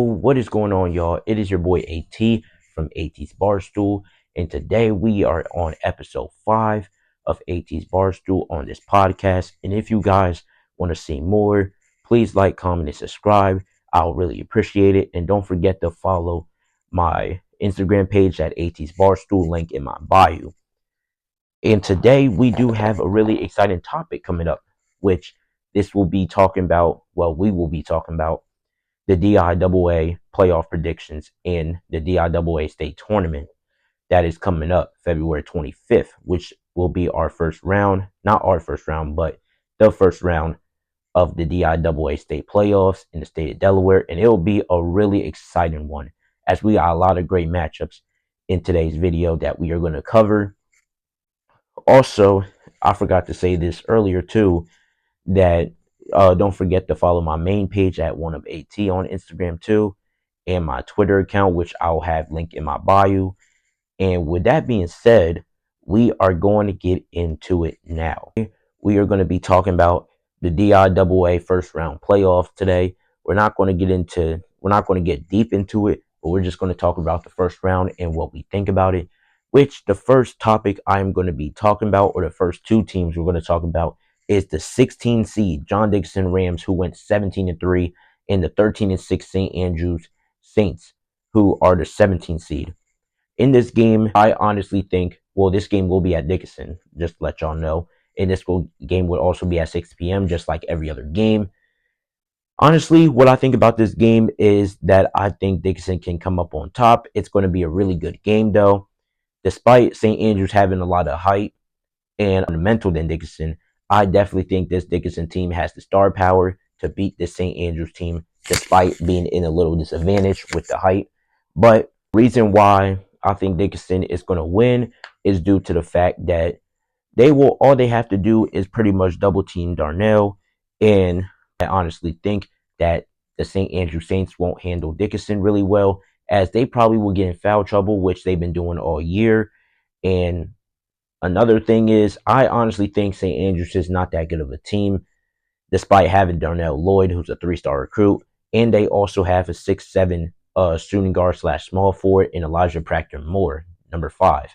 what is going on, y'all? It is your boy AT from AT's Barstool, and today we are on episode 5 of AT's Barstool on this podcast. And if you guys want to see more, please like, comment, and subscribe. I'll really appreciate it. And don't forget to follow my Instagram page at AT's Barstool, link in my bio. And today we do have a really exciting topic coming up, which this will be talking about, we will be talking about the DIAA playoff predictions in the DIAA state tournament that is coming up February 25th, which will be our first round, not our first round, but the first round of the DIAA state playoffs in the state of Delaware. And it'll be a really exciting one, as we got a lot of great matchups in today's video that we are going to cover. Also, I forgot to say this earlier too, that don't forget to follow my main page at OneUpAT on Instagram too, and my Twitter account, which I'll have linked in my bio. And with that being said, we are going to get into it now. We are going to be talking about the DIAA first round playoffs today. We're not going to get deep into it, but we're just going to talk about the first round and what we think about it. Which the first topic I'm going to be talking about, or the first two teams we're going to talk about, is the 16 seed John Dickinson Rams, who went 17-3, and the 13-6 St. Andrews Saints, who are the 17 seed. In this game, I honestly think, this game will be at Dickinson, just to let y'all know. And this game will also be at 6 p.m., just like every other game. Honestly, what I think about this game is that I think Dickinson can come up on top. It's going to be a really good game, though. Despite St. Andrews having a lot of hype and fundamental than Dickinson, I definitely think this Dickinson team has the star power to beat this St. Andrews team, despite being in a little disadvantage with the height. But the reason why I think Dickinson is going to win is due to the fact that all they have to do is pretty much double team Darnell. And I honestly think that the St. Andrews Saints won't handle Dickinson really well, as they probably will get in foul trouble, which they've been doing all year. And another thing is, I honestly think St. Andrews is not that good of a team, despite having Darnell Lloyd, who's a 3-star recruit, and they also have a 6'7" shooting guard / small forward in Elijah Proctor Moore, number 5.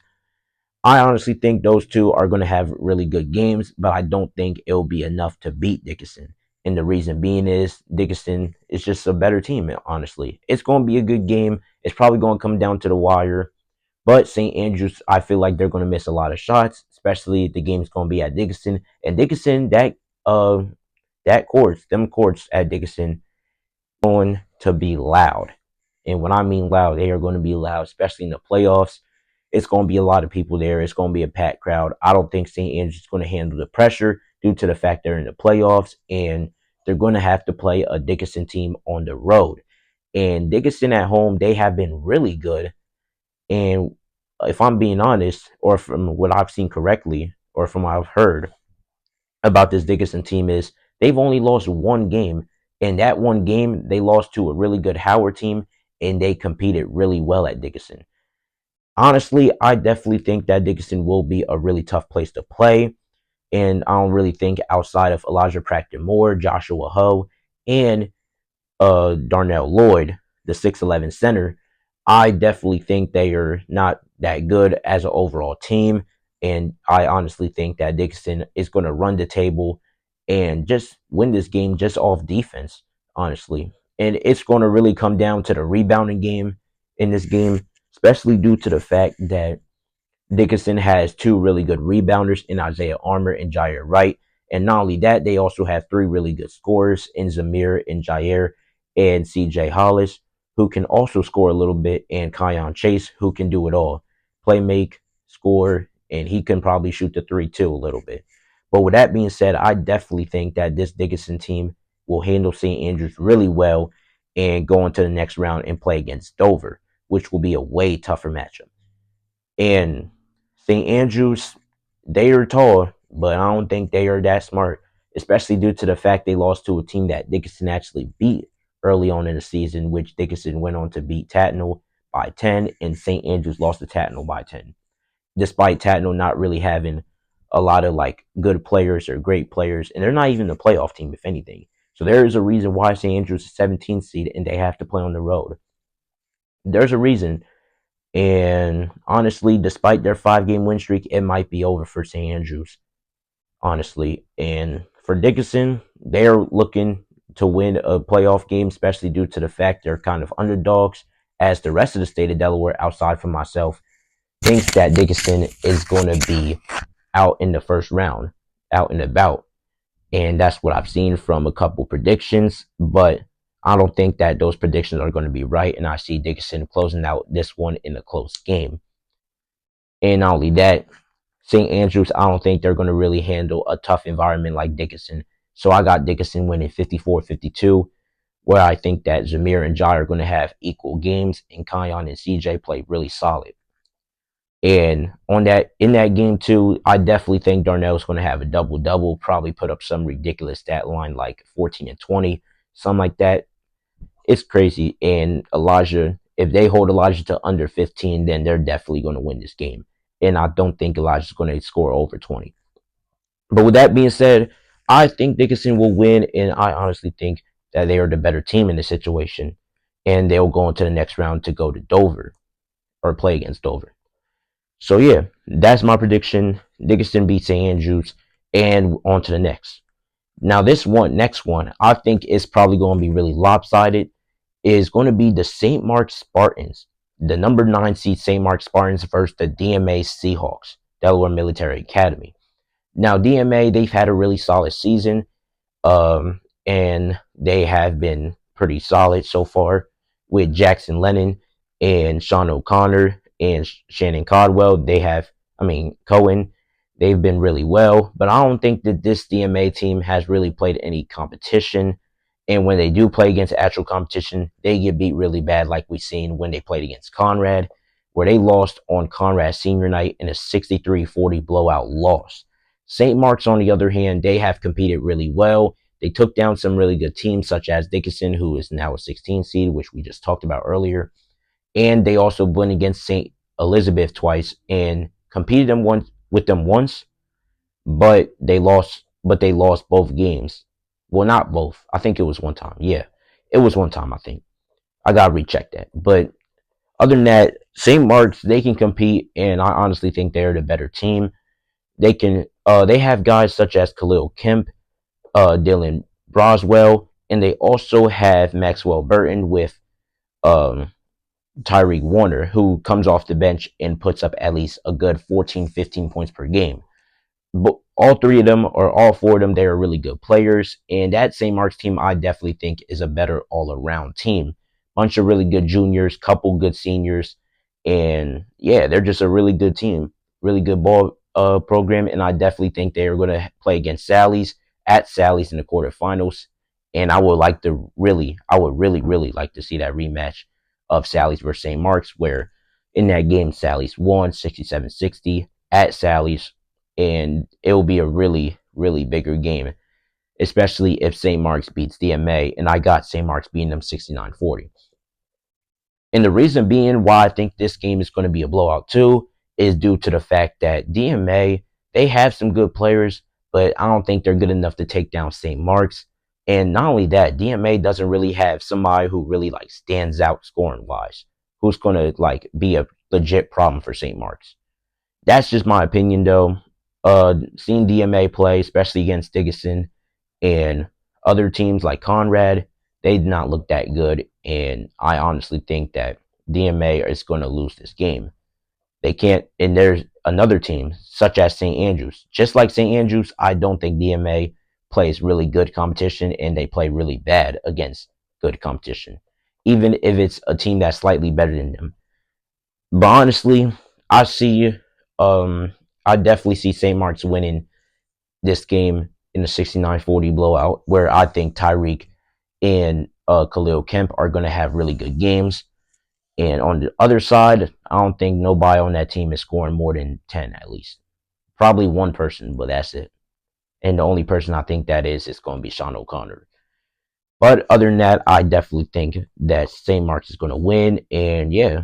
I honestly think those two are going to have really good games, but I don't think it'll be enough to beat Dickinson. And the reason being is Dickinson is just a better team, honestly. It's going to be a good game. It's probably going to come down to the wire. But St. Andrews, I feel like they're going to miss a lot of shots, especially the game's going to be at Dickinson. And Dickinson, them courts at Dickinson, going to be loud. And when I mean loud, they are going to be loud, especially in the playoffs. It's going to be a lot of people there. It's going to be a packed crowd. I don't think St. Andrews is going to handle the pressure due to the fact they're in the playoffs, and they're going to have to play a Dickinson team on the road. And Dickinson at home, they have been really good. And if I'm being honest, or from what I've seen correctly, or from what I've heard about this Dickinson team, is they've only lost one game. And that one game, they lost to a really good Howard team, and they competed really well at Dickinson. Honestly, I definitely think that Dickinson will be a really tough place to play. And I don't really think outside of Elijah Proctor Moore, Joshua Ho, and Darnell Lloyd, the 6'11" center, I definitely think they are not that good as an overall team. And I honestly think that Dickinson is going to run the table and just win this game just off defense, honestly. And it's going to really come down to the rebounding game in this game, especially due to the fact that Dickinson has two really good rebounders in Isaiah Armour and Jair Wright. And not only that, they also have 3 really good scorers in Zamir and Jair and CJ Hollis, who can also score a little bit, and Kion Chase, who can do it all. Play, make, score, and he can probably shoot the 3 too a little bit. But with that being said, I definitely think that this Dickinson team will handle St. Andrews really well and go into the next round and play against Dover, which will be a way tougher matchup. And St. Andrews, they are tall, but I don't think they are that smart, especially due to the fact they lost to a team that Dickinson actually beat early on in the season, which Dickinson went on to beat Tatnall by 10, and St. Andrews lost to Tatnall by 10. Despite Tatnall not really having a lot of good players or great players, and they're not even a playoff team, if anything. So there is a reason why St. Andrews is 17th seed and they have to play on the road. There's a reason. And honestly, despite their 5 game win streak, it might be over for St. Andrews, honestly. And for Dickinson, they're looking to win a playoff game, especially due to the fact they're kind of underdogs, as the rest of the state of Delaware, outside from myself, thinks that Dickinson is going to be out in the first round, out and about. And that's what I've seen from a couple predictions, but I don't think that those predictions are going to be right. And I see Dickinson closing out this one in a close game. And not only that, St. Andrews, I don't think they're going to really handle a tough environment like Dickinson. So I got Dickinson winning 54-52, where I think that Zamir and Jai are going to have equal games, and Kion and CJ play really solid. And on that, in that game too, I definitely think Darnell's going to have a double double, probably put up some ridiculous stat line like 14 and 20, something like that. It's crazy. And Elijah, if they hold Elijah to under 15, then they're definitely going to win this game. And I don't think Elijah's going to score over 20. But with that being said, I think Dickinson will win, and I honestly think that they are the better team in this situation, and they'll go into the next round to go to Dover or play against Dover. So yeah, that's my prediction. Dickinson beats St. Andrews, and on to the next. Now next one, I think is probably going to be really lopsided. Is going to be the St. Mark's Spartans, the number 9 seed St. Mark's Spartans versus the DMA Seahawks, Delaware Military Academy. Now DMA, they've had a really solid season, and they have been pretty solid so far with Jackson Lennon and Sean O'Connor and Shannon Codwell. Cohen. They've been really well, but I don't think that this DMA team has really played any competition. And when they do play against actual competition, they get beat really bad, like we've seen when they played against Conrad, where they lost on Conrad senior night in a 63-40 blowout loss. St. Mark's, on the other hand, they have competed really well. They took down some really good teams, such as Dickinson, who is now a 16 seed, which we just talked about earlier. And they also went against St. Elizabeth twice and competed with them once, but they lost. But they lost both games. Well, not both. I think it was one time. Yeah, it was one time. I think I gotta recheck that. But other than that, St. Mark's, they can compete, and I honestly think they're the better team. They can. They have guys such as Khalil Kemp, Dylan Broswell, and they also have Maxwell Burton with um, Tyreek Warner, who comes off the bench and puts up at least a good 14, 15 points per game. But all 3 of them, or all 4 of them, they are really good players. And that St. Mark's team, I definitely think, is a better all-around team. Bunch of really good juniors, couple good seniors, and yeah, they're just a really good team, really good ball program. And I definitely think they are going to play against Sally's at Sally's in the quarterfinals. And I would really like to see that rematch of Sally's versus St. Mark's, where in that game Sally's won 67-60 at Sally's, and it will be a really, really bigger game, especially if St. Mark's beats DMA, and I got St. Mark's beating them 69-40. And the reason being why I think this game is going to be a blowout too is due to the fact that DMA, they have some good players, but I don't think they're good enough to take down St. Mark's. And not only that, DMA doesn't really have somebody who really like stands out scoring wise, who's going to like be a legit problem for St. Mark's. That's just my opinion though. Seeing DMA play, especially against Dickinson and other teams like Conrad, they did not look that good, and I honestly think that DMA is going to lose this game. They can't, and there's another team such as St. Andrews. Just like St. Andrews, I don't think DMA plays really good competition, and they play really bad against good competition, even if it's a team that's slightly better than them. But honestly, I see, I definitely see St. Mark's winning this game in a 69-40 blowout, where I think Tyreek and Khalil Kemp are going to have really good games. And on the other side, I don't think nobody on that team is scoring more than 10 at least. Probably one person, but that's it. And the only person I think that is going to be Sean O'Connor. But other than that, I definitely think that St. Mark's is going to win. And yeah,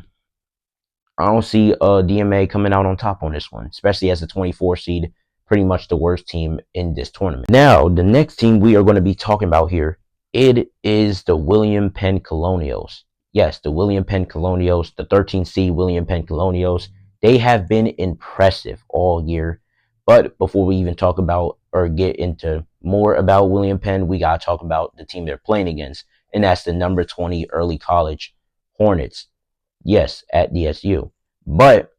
I don't see DMA coming out on top on this one, especially as a 24 seed, pretty much the worst team in this tournament. Now, the next team we are going to be talking about here It is the William Penn Colonials. Yes, the William Penn Colonials, the 13C William Penn Colonials. They have been impressive all year. But before we even talk about or get into more about William Penn, we got to talk about the team they're playing against. And that's the number 20 early college Hornets. Yes, at DSU. But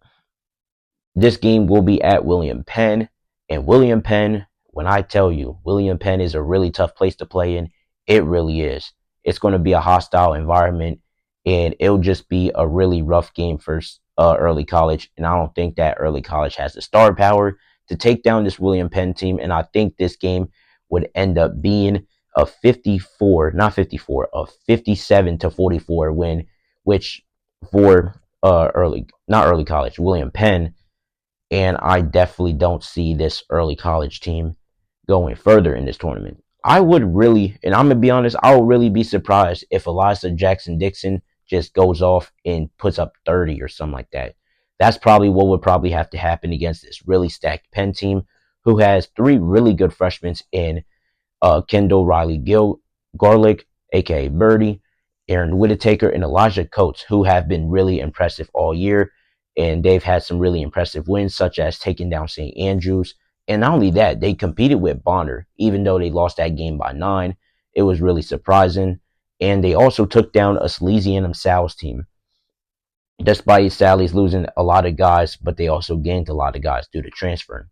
this game will be at William Penn. And William Penn, when I tell you, William Penn is a really tough place to play in, it really is. It's going to be a hostile environment, and it'll just be a really rough game for early college. And I don't think that early college has the star power to take down this William Penn team. And I think this game would end up being a 54, not 54, a 57-44 win, which for not early college, William Penn, and I definitely don't see this early college team going further in this tournament. I would really, and I'm gonna be honest, I would really be surprised if Eliza Jackson Dixon just goes off and puts up 30 or something like that. That's probably what would probably have to happen against this really stacked Penn team, who has three really good freshmen in Kendall Riley Garlick, aka Birdie, Aaron Whittaker, and Elijah Coates, who have been really impressive all year. And they've had some really impressive wins, such as taking down St. Andrews. And not only that, they competed with Bonner, even though they lost that game by 9. It was really surprising. And they also took down a Salesianum Sal's team. Despite Sally's losing a lot of guys, but they also gained a lot of guys due to transferring.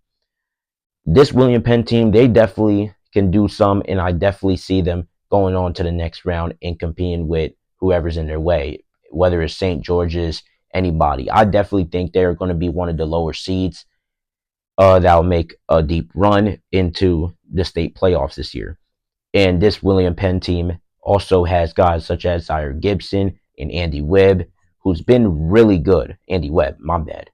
This William Penn team, they definitely can do some, and I definitely see them going on to the next round and competing with whoever's in their way, whether it's St. George's, anybody. I definitely think they're going to be one of the lower seeds that'll make a deep run into the state playoffs this year. And this William Penn team also has guys such as Zaire Gibson and Andy Webb, who's been really good. Andy Webb, my bad.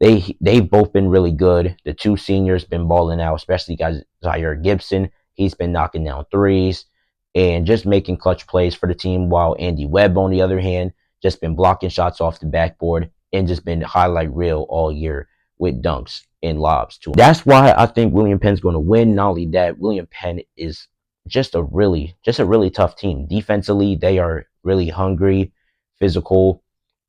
They've both been really good. The two seniors been balling out, especially guys Zaire Gibson. He's been knocking down threes and just making clutch plays for the team, while Andy Webb, on the other hand, just been blocking shots off the backboard and just been highlight reel all year with dunks and lobs too. That's why I think William Penn's going to win. Not only that, William Penn is just a really tough team. Defensively, they are really hungry, physical,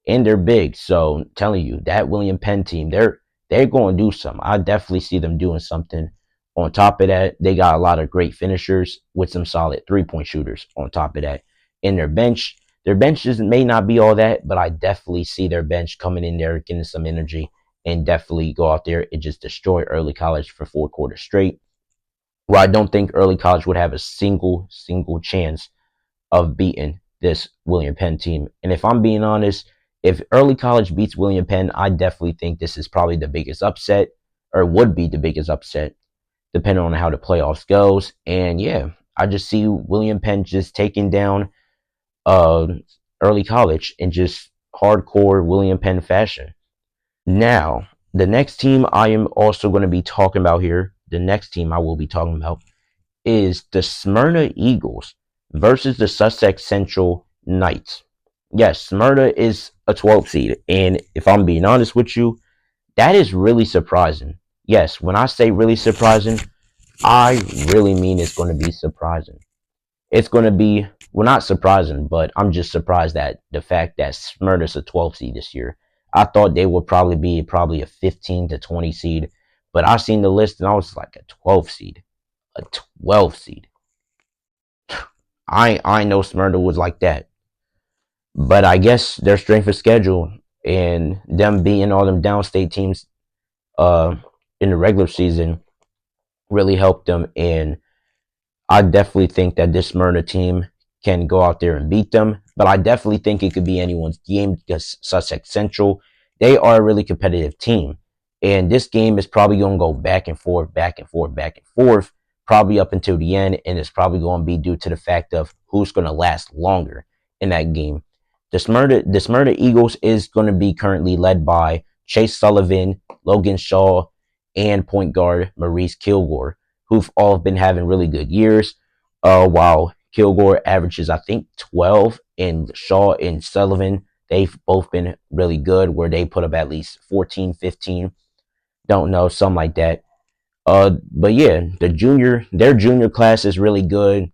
and they're big. So I'm telling you, that William Penn team, they're going to do something. I definitely see them doing something. On top of that, they got a lot of great finishers with some solid 3-point shooters on top of that. In their benches may not be all that, but I definitely see their bench coming in there, getting some energy, and definitely go out there and just destroy early college for 4 quarters straight. Where I don't think early college would have a single chance of beating this William Penn team. And if I'm being honest, if early college beats William Penn, I definitely think this is probably the biggest upset, or would be the biggest upset, depending on how the playoffs goes. And yeah, I just see William Penn just taking down early college in just hardcore William Penn fashion. Now, the next team I am also going to be talking about here, the next team I will be talking about is the Smyrna Eagles versus the Sussex Central Knights. Yes, Smyrna is a 12 seed, and if I'm being honest with you, that is really surprising. Yes, when I say really surprising, I really mean it's going to be surprising. It's going to be, well, not surprising, but I'm just surprised at the fact that Smyrna's a 12 seed this year. I thought they would probably be a 15 to 20 seed, but I seen the list and I was like a 12 seed. A 12 seed. I know Smyrna was like that. But I guess their strength of schedule and them being all them downstate teams uh, in the regular season really helped them. And I definitely think that this Smyrna team can go out there and beat them. But I definitely think it could be anyone's game because Sussex Central, they are a really competitive team. And this game is probably going to go back and forth, back and forth, back and forth, probably up until the end. And it's probably going to be due to the fact of who's going to last longer in that game. The Smyrna Eagles is going to be currently led by Chase Sullivan, Logan Shaw, and point guard Maurice Kilgore, who've all been having really good years. While Kilgore averages, I think, 12, and Shaw and Sullivan, they've both been really good, where they put up at least 14, 15. Don't know, something like that. But yeah, their junior class is really good.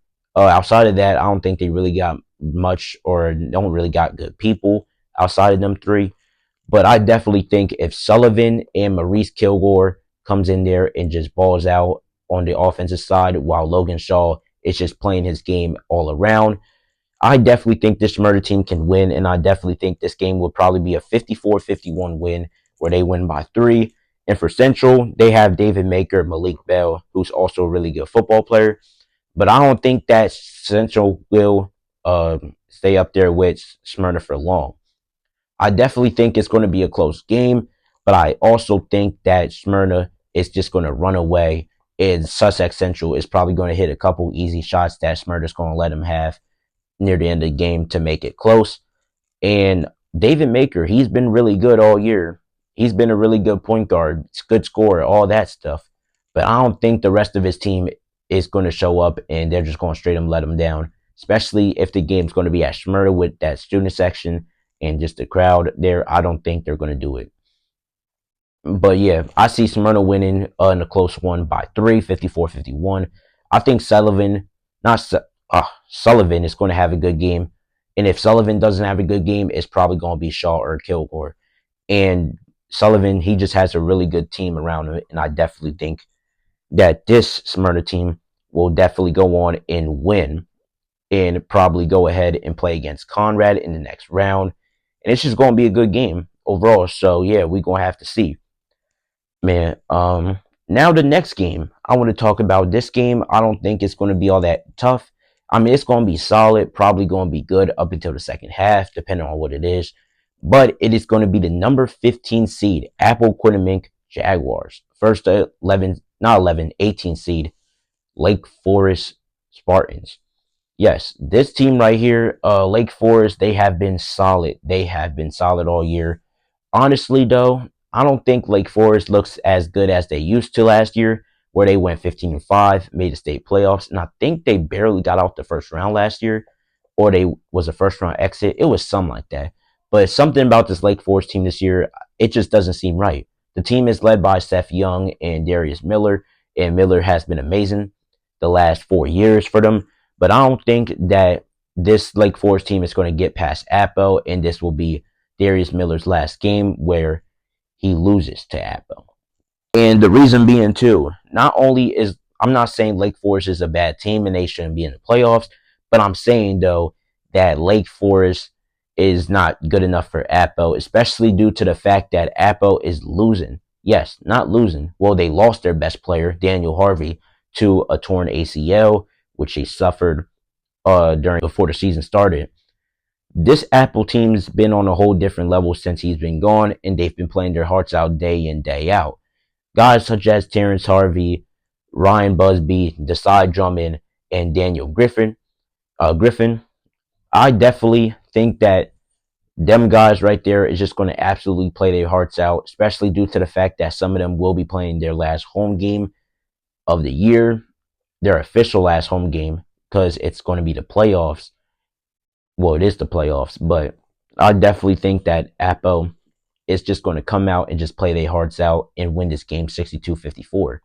Outside of that, I don't think they really got much or don't really got good people outside of them three. But I definitely think if Sullivan and Maurice Kilgore comes in there and just balls out on the offensive side while Logan Shaw is just playing his game all around, I definitely think this murder team can win. And I definitely think this game will probably be a 54-51 win where they win by three. And for Central, they have David Maker, Malik Bell, who's also a really good football player. But I don't think that Central will stay up there with Smyrna for long. I definitely think it's going to be a close game, but I also think that Smyrna is just going to run away, and Sussex Central is probably going to hit a couple easy shots that Smyrna's going to let them have near the end of the game to make it close. And David Maker, he's been really good all year. He's been a really good point guard, good scorer, all that stuff. But I don't think the rest of his team is going to show up and they're just going to straight up let him down, especially if the game's going to be at Smyrna with that student section and just the crowd there. I don't think they're going to do it. But yeah, I see Smyrna winning in a close one by 3, 54-51. I think not Sullivan is going to have a good game. And if Sullivan doesn't have a good game, it's probably going to be Shaw or Kilgore. And Sullivan, he just has a really good team around him. And I definitely think that this Smyrna team will definitely go on and win and probably go ahead and play against Conrad in the next round. And it's just going to be a good game overall. So yeah, we're going to have to see. Man, now the next game, I want to talk about this game. I don't think it's going to be all that tough. I mean, it's going to be solid, probably going to be good up until the second half, depending on what it is. But it is going to be the number 15 seed, Apple Quinamink Jaguars. First 11, not 11, 18 seed, Lake Forest Spartans. Yes, this team right here, Lake Forest, they have been solid. They have been solid all year. Honestly, though, I don't think Lake Forest looks as good as they used to last year, where they went 15-5, made the state playoffs, and I think they barely got out the first round last year, or they was a first round exit. It was something like that. But something about this Lake Forest team this year, it just doesn't seem right. The team is led by Seth Young and Darius Miller, and Miller has been amazing the last 4 years for them. But I don't think that this Lake Forest team is going to get past Appo, and this will be Darius Miller's last game where he loses to Appo. And the reason being too, not only is I'm not saying Lake Forest is a bad team and they shouldn't be in the playoffs, but I'm saying though that Lake Forest is not good enough for Appo, especially due to the fact that Appo is losing. Yes, not losing. Well, they lost their best player, Daniel Harvey, to a torn ACL, which he suffered during before the season started. This Apple team's been on a whole different level since he's been gone, and they've been playing their hearts out day in, day out. Guys such as Terrence Harvey, Ryan Busby, Desai Drummond, and Daniel Griffin. I definitely think that them guys right there is just going to absolutely play their hearts out, especially due to the fact that some of them will be playing their last home game of the year, their official last home game, because it's going to be the playoffs. Well, it is the playoffs, but I definitely think that Appo is just going to come out and just play their hearts out and win this game 62-54.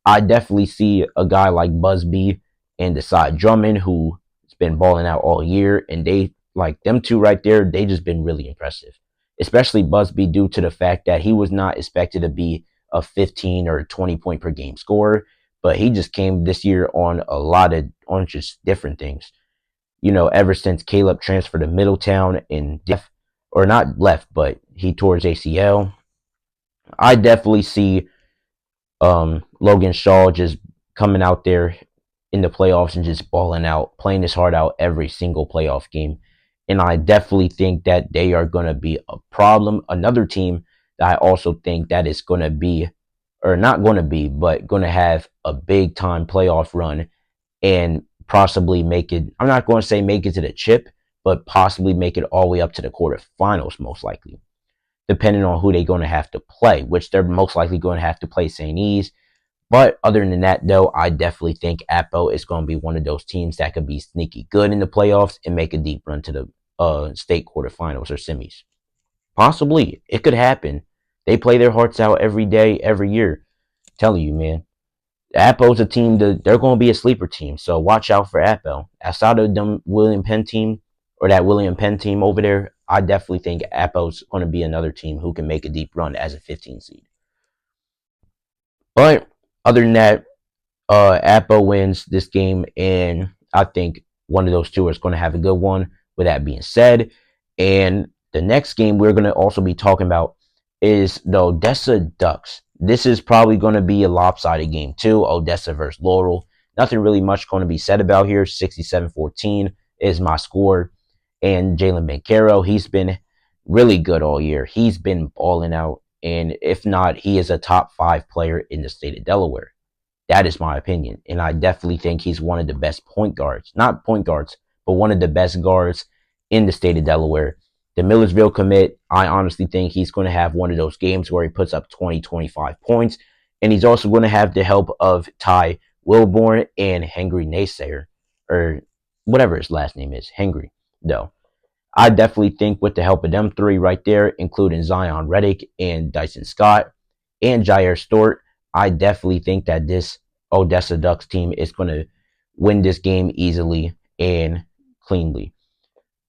I definitely see a guy like Busby and Desai Drummond who's been balling out all year, and they like them two right there. They just been really impressive, especially Busby due to the fact that he was not expected to be a 15 or 20 point per game scorer, but he just came this year on a lot of on just different things. You know, ever since Caleb transferred to Middletown and or not left, but he tore his ACL. I definitely see Logan Shaw just coming out there in the playoffs and just balling out, playing his heart out every single playoff game. And I definitely think that they are going to be a problem. Another team that I also think that is going to be, or not going to be, but going to have a big time playoff run and possibly make it. I'm not going to say make it to the chip, but possibly make it all the way up to the quarterfinals, most likely, depending on who they're going to have to play, which they're most likely going to have to play St. E's. But other than that, though, I definitely think Appo is going to be one of those teams that could be sneaky good in the playoffs and make a deep run to the state quarterfinals or semis. Possibly. It could happen. They play their hearts out every day, every year. I'm telling you, man. Appo's a team that they're going to be a sleeper team. So watch out for Appo. Outside of them William Penn team or that William Penn team over there, I definitely think Appo's going to be another team who can make a deep run as a 15 seed. But other than that, Appo wins this game, and I think one of those two is going to have a good one. With that being said, and the next game we're going to also be talking about is the Odessa Ducks. This is probably going to be a lopsided game too. Odessa versus Laurel. Nothing really much going to be said about here. 67-14 is my score. And Jalen Bencaro, he's been really good all year. He's been balling out. And if not, he is a top 5 player in the state of Delaware. That is my opinion. And I definitely think he's one of the best point guards. Not point guards, but one of the best guards in the state of Delaware. The Millersville commit, I honestly think he's going to have one of those games where he puts up 20, 25 points. And he's also going to have the help of Ty Wilborn and Henry Naysayer, or whatever his last name is, Henry, though. I definitely think with the help of them three right there, including Zion Reddick and Dyson Scott and Jair Stort, I definitely think that this Odessa Ducks team is going to win this game easily and cleanly.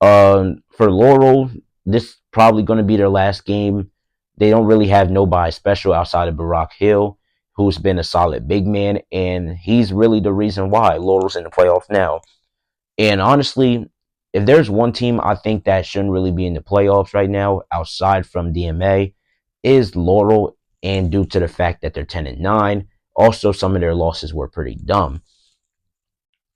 For Laurel, this is probably going to be their last game. They don't really have nobody special outside of Barack Hill, who's been a solid big man, and he's really the reason why Laurel's in the playoffs now. And honestly, if there's one team I think that shouldn't really be in the playoffs right now, outside from DMA, is Laurel. And due to the fact that they're 10-9, also some of their losses were pretty dumb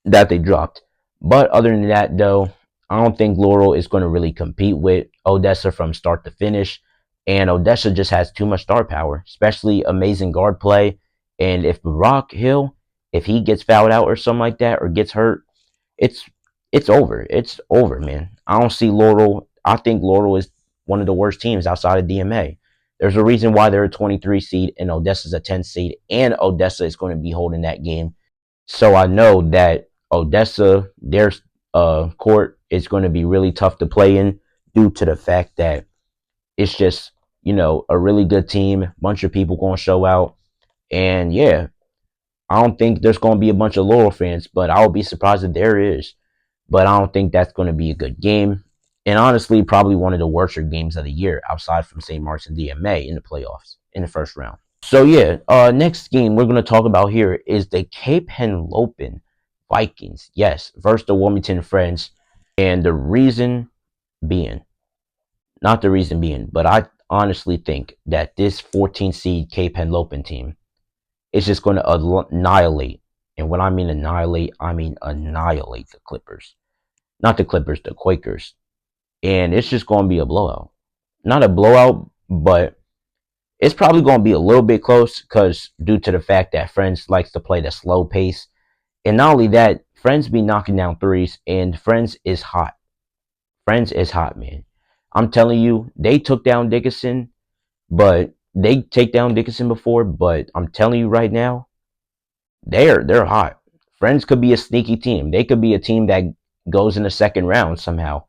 that they dropped. But other than that, though, I don't think Laurel is going to really compete with Odessa from start to finish. And Odessa just has too much star power, especially amazing guard play. And if Barack Hill, if he gets fouled out or something like that, or gets hurt, it's it's over. It's over, man. I don't see Laurel. I think Laurel is one of the worst teams outside of DMA. There's a reason why they're a 23 seed and Odessa's a 10 seed, and Odessa is going to be holding that game. So I know that Odessa, their court is going to be really tough to play in due to the fact that it's just, a really good team. Bunch of people going to show out. And yeah, I don't think there's going to be a bunch of Laurel fans, but I would be surprised if there is. But I don't think that's going to be a good game. And honestly, probably one of the worst games of the year outside from St. Mark's and DMA in the playoffs in the first round. So yeah, next game we're going to talk about here is the Cape Henlopen Vikings. Yes, versus the Wilmington Friends. And the reason being, not the reason being, but I honestly think that this 14 seed Cape Henlopen team is just going to annihilate. And when I mean annihilate, I mean annihilate the Clippers. Not the Clippers, the Quakers. And it's just going to be a blowout. Not a blowout, but it's probably going to be a little bit close because due to the fact that Friends likes to play the slow pace. And not only that, Friends be knocking down threes, and Friends is hot. Friends is hot, man. I'm telling you, they took down Dickinson, but they take down Dickinson before, but I'm telling you right now, they're hot. Friends could be a sneaky team. They could be a team that goes in the second round somehow.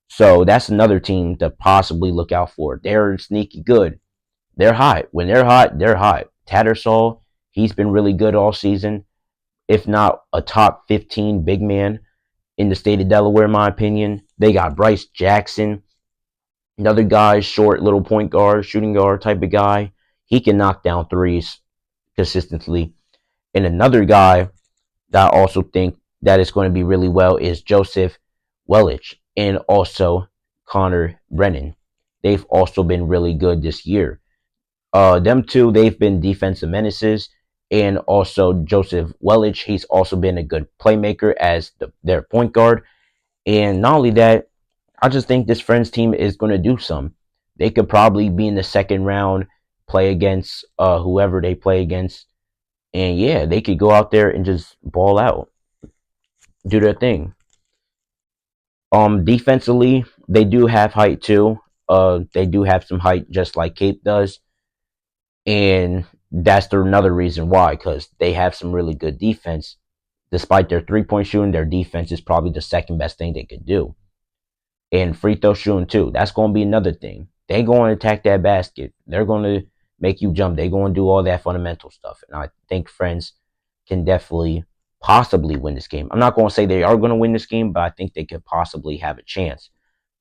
So that's another team to possibly look out for. They're sneaky good. They're hot. When they're hot, they're hot. Tattersall, he's been really good all season, if not a top 15 big man in the state of Delaware, in my opinion. They got Bryce Jackson, another guy, short little point guard, shooting guard type of guy. He can knock down threes consistently. And another guy that I also think that is going to be really well is Joseph Wellich and also Connor Brennan. They've also been really good this year. Them two, they've been defensive menaces. And also Joseph Wellich, he's also been a good playmaker as their point guard. And not only that, I just think this Friends team is going to do some. They could probably be in the second round, play against whoever they play against. And yeah, they could go out there and just ball out, do their thing. Defensively, they do have height too. They do have some height, just like Cape does, and that's another reason why, because they have some really good defense. Despite their 3-point shooting, their defense is probably the second best thing they could do. And free throw shooting too. That's going to be another thing. They're going to attack that basket. They're going to make you jump. They're going to do all that fundamental stuff. And I think Friends can definitely possibly win this game. I'm not going to say they are going to win this game, but I think they could possibly have a chance.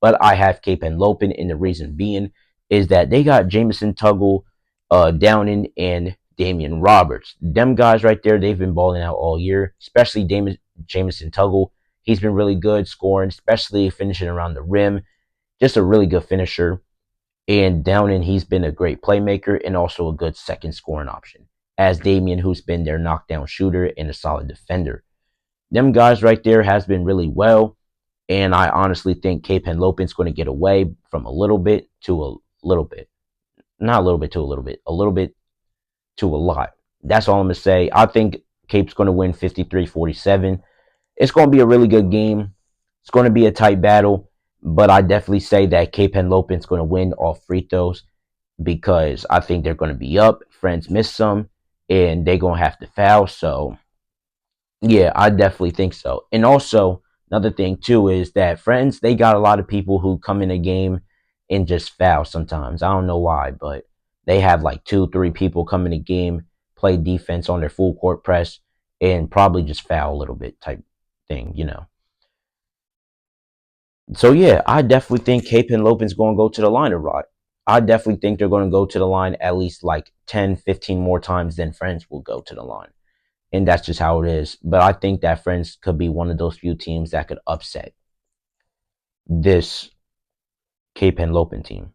But I have Cape and Lopin, and the reason being is that they got Jamison Tuggle, Downing, and Damian Roberts. Them guys right there, they've been balling out all year, especially Jamison Tuggle. He's been really good scoring, especially finishing around the rim. Just a really good finisher. And Downing, he's been a great playmaker and also a good second scoring option. As Damian, who's been their knockdown shooter and a solid defender. Them guys right there has been really well. And I honestly think Cape and Lopin's going to get away from a little bit to a little bit. Not a little bit to a little bit. A little bit to a lot. That's all I'm going to say. I think Cape's going to win 53-47. It's going to be a really good game. It's going to be a tight battle. But I definitely say that Cape and Lopin's going to win off free throws because I think they're going to be up. Friends miss some, and they're going to have to foul. So, yeah, I definitely think so. And also, another thing, too, is that Friends, they got a lot of people who come in a game and just foul sometimes. I don't know why, but they have like 2, 3 people come in a game, play defense on their full court press, and probably just foul a little bit type thing. So yeah, I definitely think Cape and Lopin's going to go to the line a lot. I definitely think they're going to go to the line at least like 10, 15 more times than Friends will go to the line. And that's just how it is. But I think that Friends could be one of those few teams that could upset this Cape and Lopin team.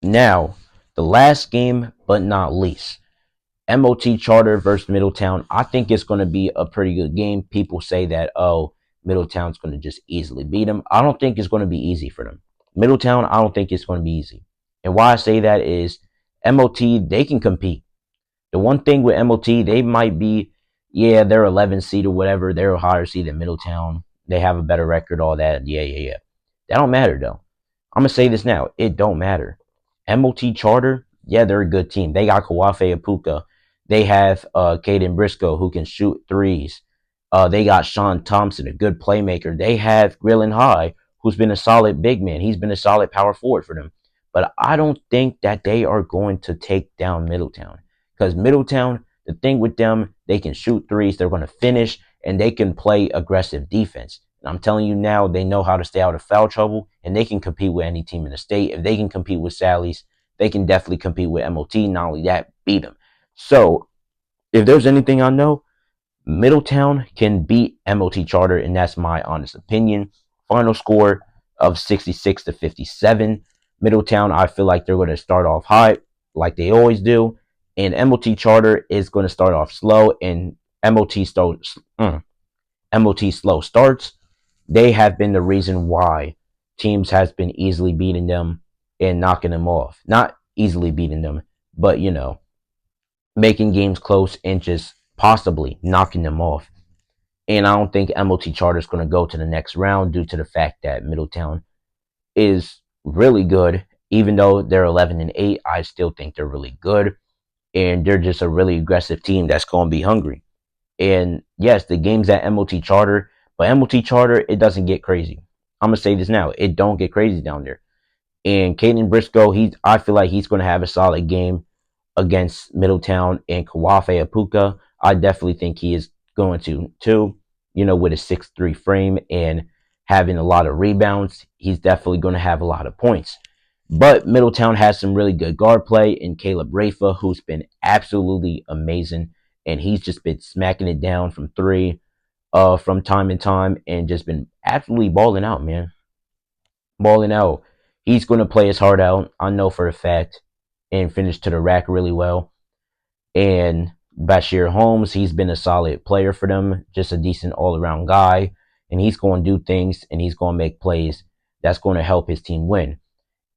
Now, the last game, but not least, MOT Charter versus Middletown. I think it's going to be a pretty good game. People say that, oh, Middletown's going to just easily beat them. I don't think it's going to be easy for them. Middletown, I don't think it's going to be easy. And why I say that is MOT, they can compete. The one thing with MOT, they might be, yeah, they're 11 seed or whatever. They're a higher seed than Middletown. They have a better record, all that. Yeah. That don't matter, though. I'm going to say this now. It don't matter. MOT Charter, yeah, they're a good team. They got Kawafe Apuka. They have Caden Briscoe, who can shoot threes. They got Sean Thompson, a good playmaker. They have Grillin High, who's been a solid big man. He's been a solid power forward for them. But I don't think that they are going to take down Middletown. Because Middletown, the thing with them, they can shoot threes, they're going to finish, and they can play aggressive defense. And I'm telling you now, they know how to stay out of foul trouble, and they can compete with any team in the state. If they can compete with Sally's, they can definitely compete with MOT. Not only that, beat them. So, if there's anything I know, Middletown can beat MOT Charter, and that's my honest opinion. Final score of 66-57. Middletown, I feel like they're going to start off high, like they always do. And MOT Charter is going to start off slow, and MOT slow starts. They have been the reason why teams has been easily beating them and knocking them off. Not easily beating them, but making games close and just possibly knocking them off. And I don't think MOT Charter is going to go to the next round due to the fact that Middletown is really good. Even though they're 11-8, I still think they're really good. And they're just a really aggressive team that's going to be hungry. And yes, the game's at MOT Charter, but MOT Charter, it doesn't get crazy. I'm going to say this now. It don't get crazy down there. And Caden Briscoe, I feel like he's going to have a solid game against Middletown. And Kawafe Apuka, I definitely think he is going to, too. With a 6'3" frame and having a lot of rebounds, he's definitely going to have a lot of points. But Middletown has some really good guard play in Caleb Rafa, who's been absolutely amazing. And he's just been smacking it down from three from time to time and just been absolutely balling out, man. Balling out. He's going to play his heart out, I know for a fact, and finish to the rack really well. And Bashir Holmes, he's been a solid player for them, just a decent all-around guy. And he's going to do things, and he's going to make plays that's going to help his team win.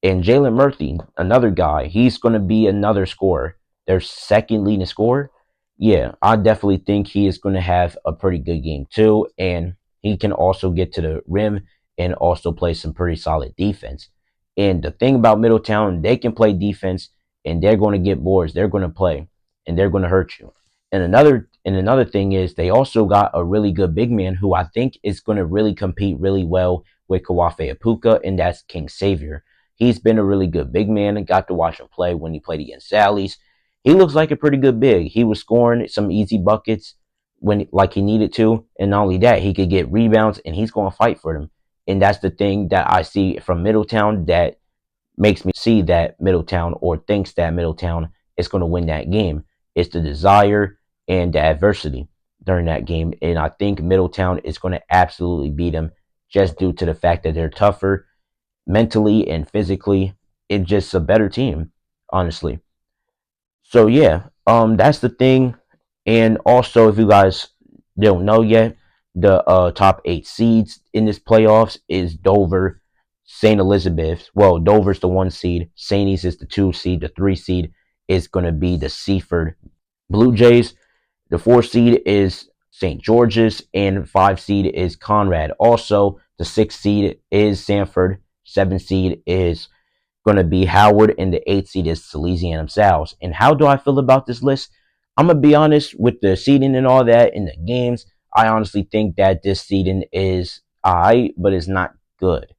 And Jalen Murphy, another guy, he's going to be another scorer. Their second leading scorer. Yeah, I definitely think he is going to have a pretty good game too. And he can also get to the rim and also play some pretty solid defense. And the thing about Middletown, they can play defense and they're going to get boards. They're going to play and they're going to hurt you. And another thing is they also got a really good big man who I think is going to really compete really well with Kawafe Apuka, and that's King Savior. He's been a really good big man and got to watch him play when he played against Sally's. He looks like a pretty good big. He was scoring some easy buckets when like he needed to, and not only that, he could get rebounds and he's going to fight for them. And that's the thing that I see from Middletown that makes me see that Middletown or thinks that Middletown is going to win that game. It's the desire and the adversity during that game. And I think Middletown is going to absolutely beat them just due to the fact that they're tougher mentally and physically. It's just a better team, honestly. So yeah, that's the thing. And also, if you guys don't know yet, the top 8 seeds in this playoffs is Dover, St. Elizabeth. Well, Dover's the 1 seed, Saints is the 2 seed, the 3 seed is going to be the Seaford Blue Jays. The 4 seed is St. George's, and 5 seed is Conrad. Also, the 6 seed is Sanford. 7 seed is going to be Howard, and the 8 seed is Salesian themselves. And how do I feel about this list? I'm going to be honest with the seeding and all that in the games. I honestly think that this seeding is alright, but it's not good.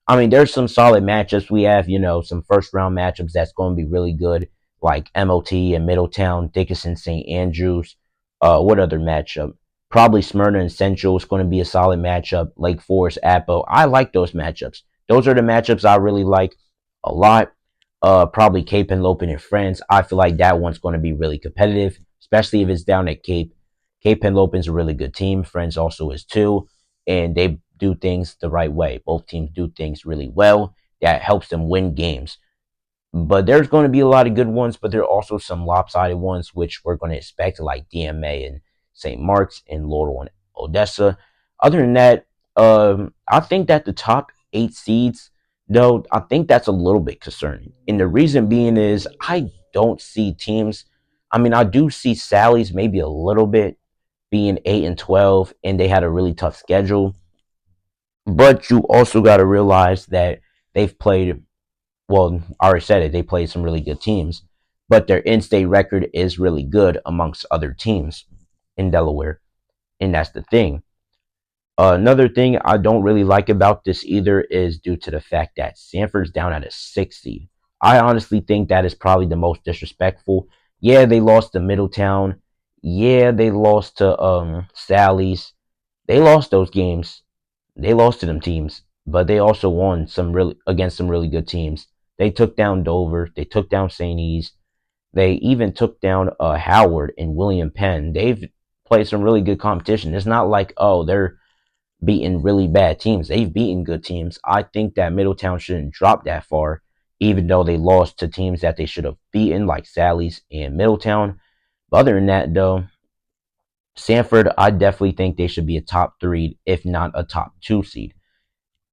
I mean, there's some solid matchups. We have, some first round matchups that's going to be really good, like MOT and Middletown, Dickinson, St. Andrews. What other matchup? Probably Smyrna and Central is going to be a solid matchup. Lake Forest, Appo. I like those matchups. Those are the matchups I really like a lot. Probably Cape and Lopin and Friends. I feel like that one's going to be really competitive, especially if it's down at Cape. Cape and Lopin's a really good team. Friends also is too, and they do things the right way. Both teams do things really well. That helps them win games. But there's going to be a lot of good ones, but there are also some lopsided ones, which we're going to expect, like DMA and St. Mark's and Laurel and Odessa. Other than that, I think that the top 8 seeds, though, I think that's a little bit concerning. And the reason being is I don't see teams. I mean, I do see Sally's maybe a little bit being 8 and 12, and they had a really tough schedule. But you also got to realize that they've played, well, I already said it, they played some really good teams, but their in state record is really good amongst other teams in Delaware. And that's the thing. Another thing I don't really like about this either is due to the fact that Sanford's down at a 6 seed. I honestly think that is probably the most disrespectful. Yeah, they lost to Middletown. Yeah, they lost to Sally's. They lost those games. They lost to them teams, but they also won some really against some really good teams. They took down Dover. They took down St. E's. They even took down Howard and William Penn. They've played some really good competition. It's not like, oh, they're beating really bad teams. They've beaten good teams. I think that Middletown shouldn't drop that far, even though they lost to teams that they should have beaten, like Sally's and Middletown. But other than that, though, Sanford, I definitely think they should be a top 3, if not a top 2 seed.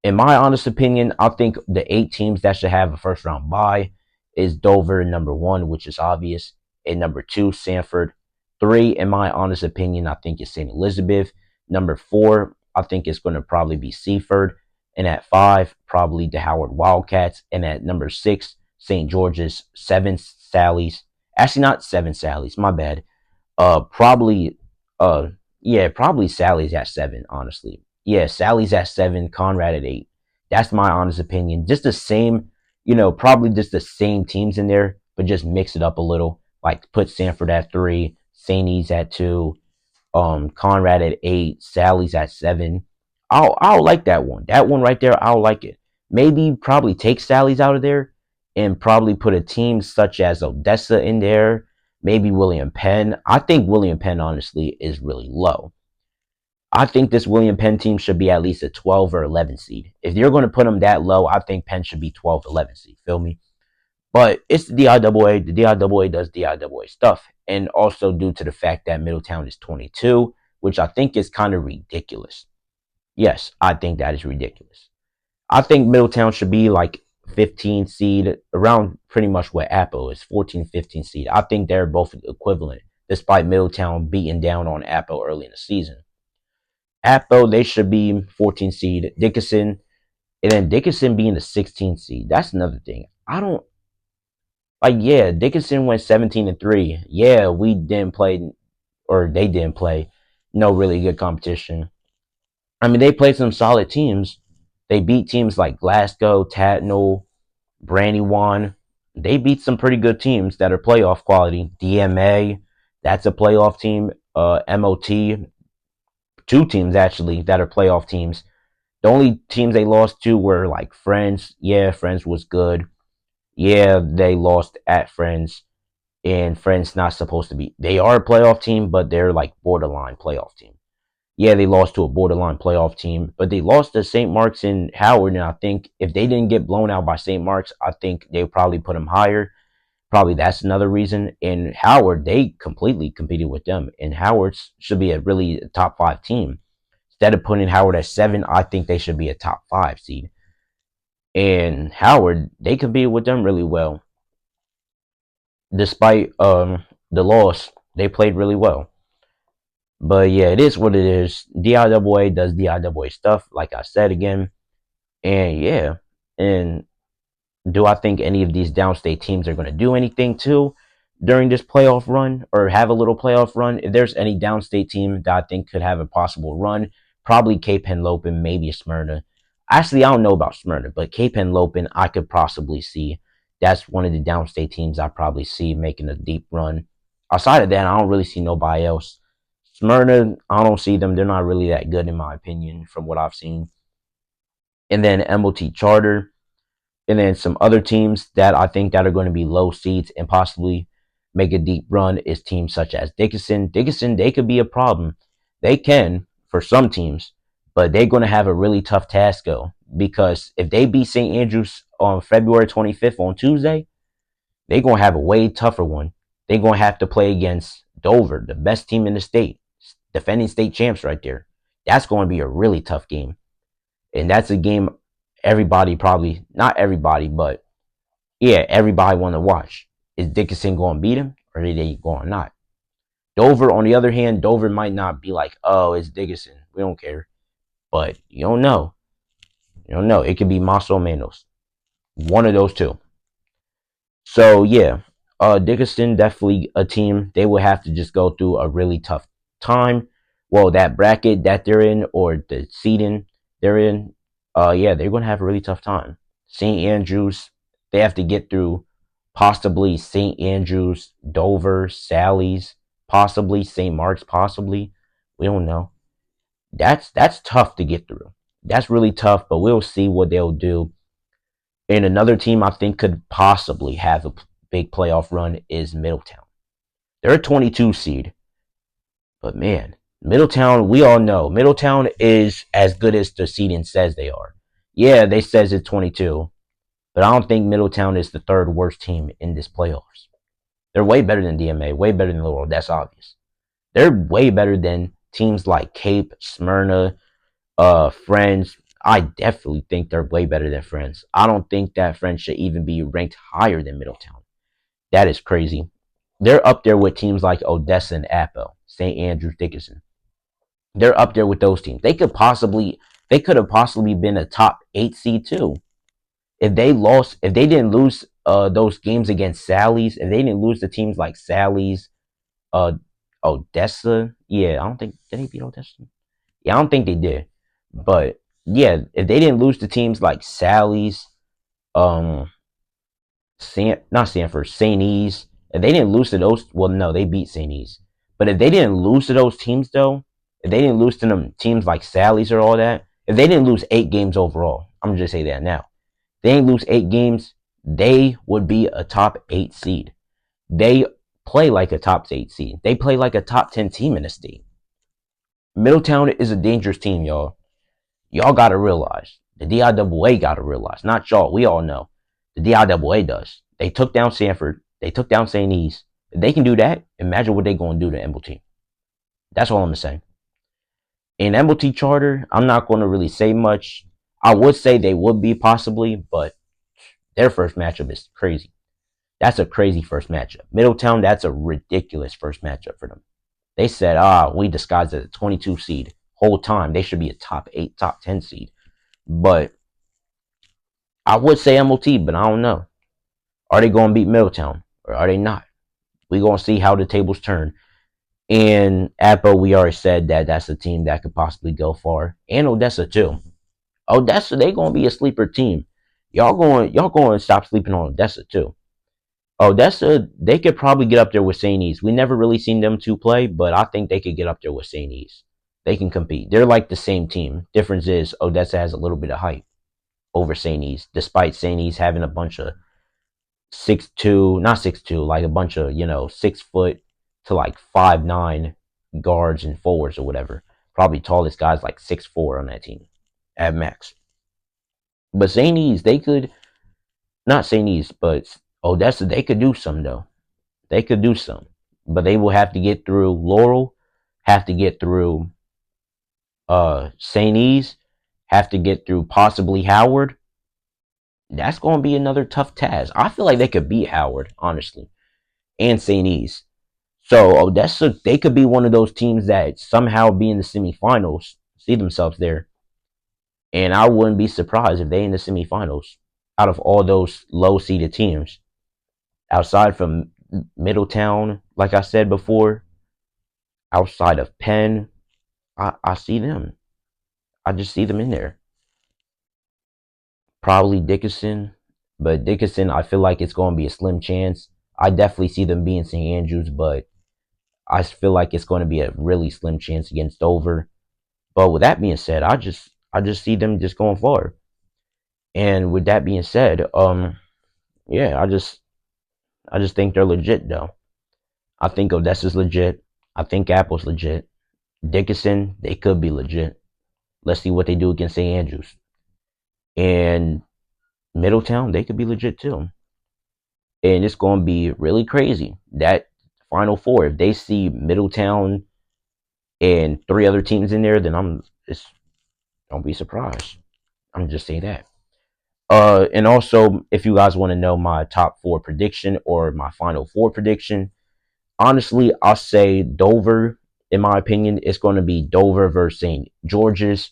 In my honest opinion, I think the 8 teams that should have a first round bye is Dover, number 1, which is obvious, and number 2, Sanford. 3, in my honest opinion, I think is St. Elizabeth. Number 4, I think it's going to probably be Seaford. And at 5, probably the Howard Wildcats. And at number 6, St. George's. 7, Sally's. Actually, not 7 Sally's, my bad. Probably, uh, yeah, probably Sally's at 7, honestly. Yeah, Sally's at 7, Conrad at 8. That's my honest opinion. Just the same, probably just the same teams in there, but just mix it up a little. Like put Sanford at 3, St. E's at 2, Conrad at 8, Sally's at 7. I'll like that one. That one right there, I'll like it. Maybe probably take Sally's out of there and probably put a team such as Odessa in there. Maybe William Penn. I think William Penn honestly is really low. I think this William Penn team should be at least a 12 or 11 seed. If you're going to put them that low, I think Penn should be 12, 11 seed. Feel me? But it's the DIAA. The DIAA does DIAA stuff. And also due to the fact that Middletown is 22, which I think is kind of ridiculous. Yes, I think that is ridiculous. I think Middletown should be like 15 seed, around pretty much what Appo is, 14, 15 seed. I think they're both equivalent, despite Middletown beating down on Appo early in the season. Appo, they should be 14 seed. Dickinson, and then Dickinson being the 16 seed. That's another thing. I don't like. Yeah, Dickinson went 17-3. Yeah, we didn't play, or they didn't play. No really good competition. I mean, they played some solid teams. They beat teams like Glasgow, Tatnall, Brandywine. They beat some pretty good teams that are playoff quality. DMA, that's a playoff team. MOT, two teams actually that are playoff teams. The only teams they lost to were like Friends. Yeah, Friends was good. Yeah, they lost at Friends, and Friends not supposed to be. They are a playoff team, but they're like borderline playoff team. Yeah, they lost to a borderline playoff team, but they lost to St. Mark's and Howard. And I think if they didn't get blown out by St. Mark's, I think they would probably put them higher. Probably that's another reason. In Howard, they completely competed with them, and Howard should be a really top five team. Instead of putting Howard at 7, I think they should be a top 5 seed. And Howard, they competed with them really well, despite the loss. They played really well. But yeah, it is what it is. DIAA does DIAA stuff, like I said again. And yeah, and do I think any of these downstate teams are going to do anything too during this playoff run or have a little playoff run? If there's any downstate team that I think could have a possible run, probably Cape Henlopen, maybe Smyrna. Actually, I don't know about Smyrna, but Cape Henlopen, I could possibly see. That's one of the downstate teams I probably see making a deep run. Outside of that, I don't really see nobody else. Smyrna, I don't see them. They're not really that good in my opinion from what I've seen. And then MOT Charter, and then some other teams that I think that are going to be low seeds and possibly make a deep run is teams such as Dickinson. Dickinson, they could be a problem. They can for some teams, but they're going to have a really tough task go because if they beat St. Andrews on February 25th on Tuesday, they're going to have a way tougher one. They're going to have to play against Dover, the best team in the state, defending state champs right there. That's going to be a really tough game. And that's a game everybody probably, not everybody, but yeah, everybody want to watch. Is Dickinson going to beat him or are they going to not? Dover, on the other hand, Dover might not be like, oh, it's Dickinson. We don't care. But you don't know. You don't know. It could be Maso Manos. One of those two. So yeah, Dickinson definitely a team. They will have to just go through a really tough time. Well, that bracket that they're in or the seeding they're in, yeah, they're gonna have a really tough time. St. Andrews, they have to get through possibly St. Andrews, Dover, Sally's, possibly St. Mark's, possibly. We don't know. That's tough to get through. That's really tough, but we'll see what they'll do. And another team I think could possibly have a big playoff run is Middletown. They're a 22 seed, but man, Middletown, we all know Middletown is as good as the seeding says they are. Yeah, they says it's 22, but I don't think Middletown is the third worst team in this playoffs. They're way better than DMA, way better than Laurel. That's obvious. They're way better than teams like Cape, Smyrna, Friends. I definitely think they're way better than Friends. I don't think that Friends should even be ranked higher than Middletown. That is crazy. They're up there with teams like Odessa and Apple, St. Andrews, Dickinson. They're up there with those teams. They could have possibly been a top 8 seed too. If they didn't lose those games against Sally's, if they didn't lose to teams like Sally's, uh, Odessa, yeah, I don't think did they beat Odessa. Yeah, I don't think they did. But yeah, if they didn't lose to teams like Sally's, um, not Sanford, St. E's, if they didn't lose to those, well, no, they beat St. E's. But if they didn't lose to those teams, though, if they didn't lose to them teams like Sally's or all that, if they didn't lose 8 games overall, I'm gonna just say that now. If they didn't lose 8 games, they would be a top 8 seed. They play like a top 8 seed. They play like a top 10 team in the state. Middletown is a dangerous team, y'all. Y'all gotta realize. The DIAA gotta realize. Not y'all. We all know. The DIAA does. They took down Sanford. They took down St. E's. If they can do that, imagine what they're going to do to MLT. That's all I'm going to say. In MLT Charter, I'm not going to really say much. I would say they would be possibly, but their first matchup is crazy. That's a crazy first matchup. Middletown, that's a ridiculous first matchup for them. They said, we disguised as a 22 seed. Whole time, they should be a top 8, top 10 seed. But I would say MLT, but I don't know. Are they going to beat Middletown or are they not? We're going to see how the tables turn. And Apple, we already said that that's a team that could possibly go far. And Odessa, too. Odessa, they're going to be a sleeper team. y'all going to stop sleeping on Odessa too. Odessa, they could probably get up there with St. E's. We never really seen them two play, but I think they could get up there with St. E's. They can compete. They're like the same team. Difference is Odessa has a little bit of height over St. E's, despite St. E's having a bunch of 6'2", not 6'2", like a bunch of 6 foot to like 5'9" guards and forwards or whatever. Probably tallest guys like 6'4" on that team at max. But St. E's, they could not St. E's, but Odessa, they could do some though. They could do some, but they will have to get through Laurel, have to get through St. E's, have to get through possibly Howard. That's going to be another tough task. I feel like they could beat Howard, honestly, and St. E's. So Odessa, they could be one of those teams that somehow be in the semifinals, see themselves there. And I wouldn't be surprised if they in the semifinals out of all those low seeded teams. Outside from Middletown, like I said before, outside of Penn, I see them. I just see them in there. Probably Dickinson, but Dickinson, I feel like it's going to be a slim chance. I definitely see them being St. Andrews, but I feel like it's going to be a really slim chance against Dover. But with that being said, I just see them just going far. And with that being said, yeah, I just think they're legit though. I think Odessa's legit. I think Apple's legit. Dickinson, they could be legit. Let's see what they do against St. Andrews. And Middletown, they could be legit too. And it's going to be really crazy. That Final Four, if they see Middletown and three other teams in there, then don't be surprised. I'm just saying that. And also, if you guys want to know my top four prediction or my Final Four prediction, honestly, I'll say Dover. In my opinion, it's going to be Dover versus St. George's,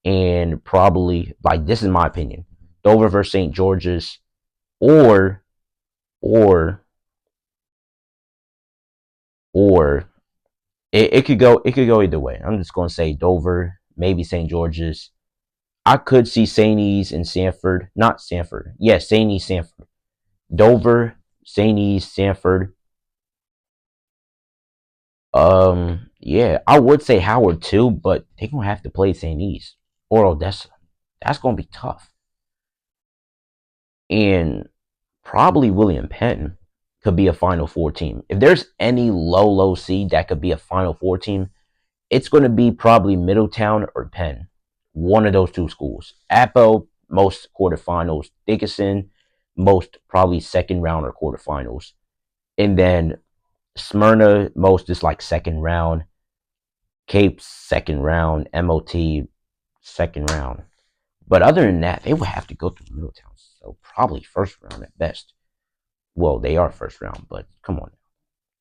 and probably like this is my opinion, Dover versus St. George's, or or or it could go either way. I'm just going to say Dover, maybe St. George's. I could see St. E's and Sanford, not Sanford. Yes, St. E's, Sanford, Dover, St. E's, Sanford. Yeah, I would say Howard too, but they're gonna have to play St. E's or Odessa. That's gonna be tough. And probably William Penn could be a Final Four team. If there's any low seed that could be a Final Four team, it's gonna be probably Middletown or Penn. One of those two schools. Appo, most quarterfinals. Dickinson, most probably second round or quarterfinals. And then Smyrna, most is like second round. Cape second round, MOT second round. But other than that, they would have to go through Middletown. So probably first round at best. Well, they are first round, but come on.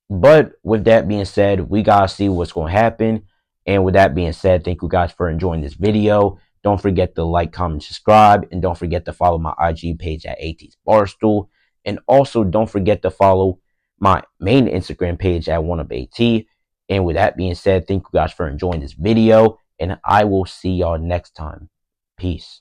But with that being said, we gotta see what's gonna happen. And with that being said, thank you guys for enjoying this video. Don't forget to like, comment, subscribe, and don't forget to follow my IG page at AT's Barstool. And also don't forget to follow my main Instagram page at OneUpAT. And with that being said, thank you guys for enjoying this video, and I will see y'all next time. Peace.